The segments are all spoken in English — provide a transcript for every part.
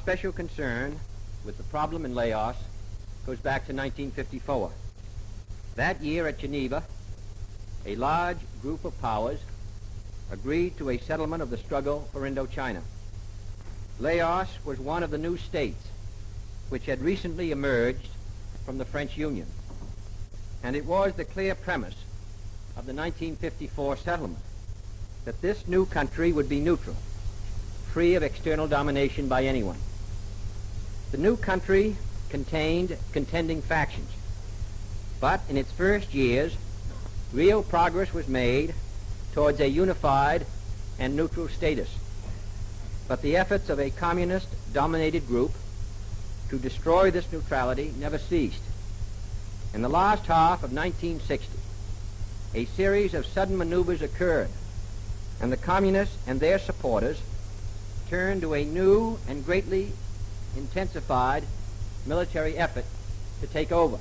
special concern with the problem in Laos goes back to 1954. That year at Geneva, a large group of powers agreed to a settlement of the struggle for Indochina. Laos was one of the new states which had recently emerged from the French Union, and it was the clear premise of the 1954 settlement that this new country would be neutral, free of external domination by anyone. The new country contained contending factions, but in its first years, real progress was made towards a unified and neutral status. But the efforts of a communist-dominated group to destroy this neutrality never ceased. In the last half of 1960, a series of sudden maneuvers occurred, and the communists and their supporters turned to a new and greatly intensified military effort to take over.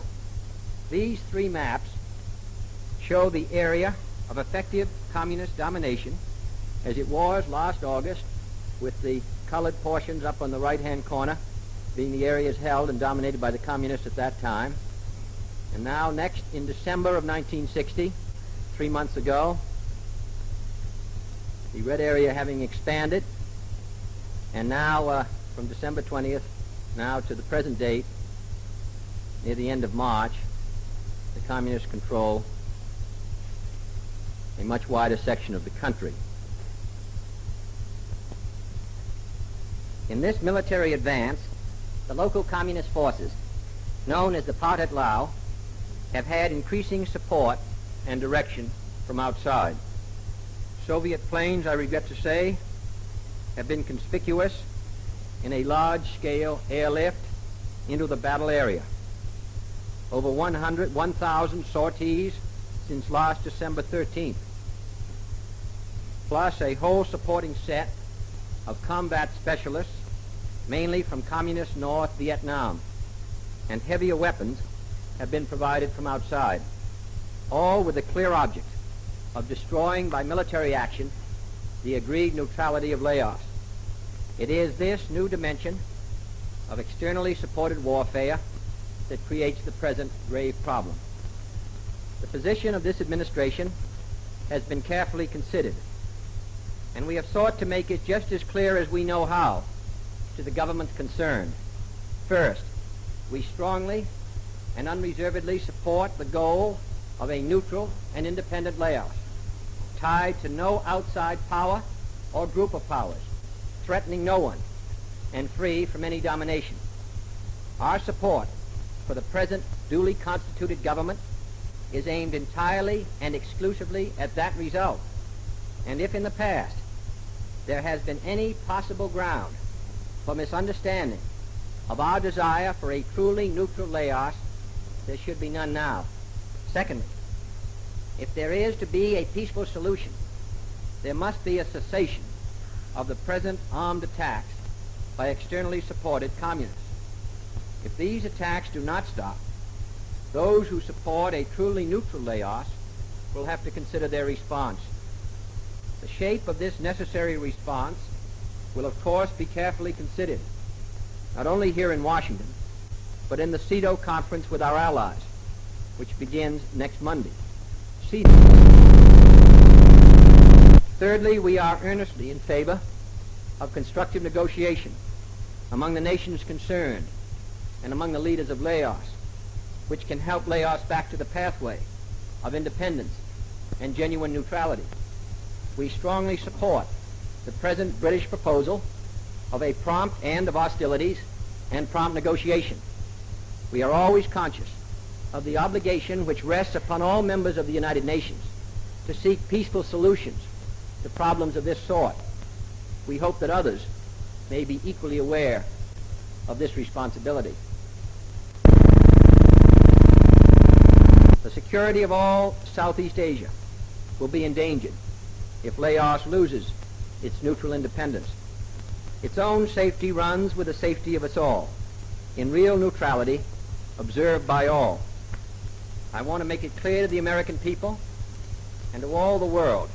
These three maps show the area of effective communist domination as it was last August, with the colored portions up on the right-hand corner being the areas held and dominated by the communists at that time. And now next in December of 1960, 3 months ago, the red area having expanded, and now from December 20th now to the present date, near the end of March, the communists control a much wider section of the country. In this military advance, the local communist forces, known as the Pathet Lao, have had increasing support and direction from outside. Soviet planes, I regret to say, have been conspicuous in a large-scale airlift into the battle area. Over 1,000 sorties since last December 13th, plus a whole supporting set of combat specialists, mainly from communist North Vietnam, and heavier weapons have been provided from outside, all with the clear object of destroying by military action the agreed neutrality of Laos. It is this new dimension of externally supported warfare that creates the present grave problem. The position of this administration has been carefully considered, and we have sought to make it just as clear as we know how to the governments concerned. First, we strongly and unreservedly support the goal of a neutral and independent Laos, tied to no outside power or group of powers, threatening no one, and free from any domination. Our support for the present duly constituted government is aimed entirely and exclusively at that result. And if in the past there has been any possible ground for misunderstanding of our desire for a truly neutral Laos, there should be none now. Secondly, if there is to be a peaceful solution, there must be a cessation of the present armed attacks by externally supported communists. If these attacks do not stop, those who support a truly neutral Laos will have to consider their response. The shape of this necessary response will of course be carefully considered, not only here in Washington, but in the CEDAW conference with our allies, which begins next Monday. Thirdly, we are earnestly in favor of constructive negotiation among the nations concerned and among the leaders of Laos, which can help Laos back to the pathway of independence and genuine neutrality. We strongly support the present British proposal of a prompt end of hostilities and prompt negotiation. We are always conscious of the obligation which rests upon all members of the United Nations to seek peaceful solutions to problems of this sort. We hope that others may be equally aware of this responsibility. The security of all Southeast Asia will be endangered if Laos loses its neutral independence. Its own safety runs with the safety of us all, in real neutrality observed by all. I want to make it clear to the American people and to all the world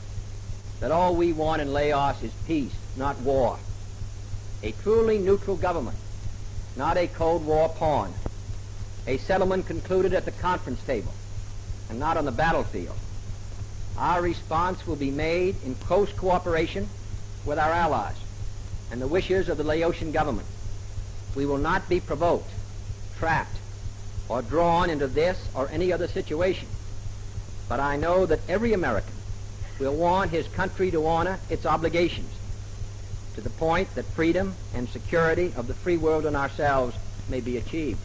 that all we want in Laos is peace, not war. a truly neutral government, not a Cold War pawn, a settlement concluded at the conference table and not on the battlefield. Our response will be made in close cooperation with our allies and the wishes of the Laotian government. We will not be provoked, trapped, or drawn into this or any other situation. But I know that every American will want his country to honor its obligations to the point that freedom and security of the free world and ourselves may be achieved.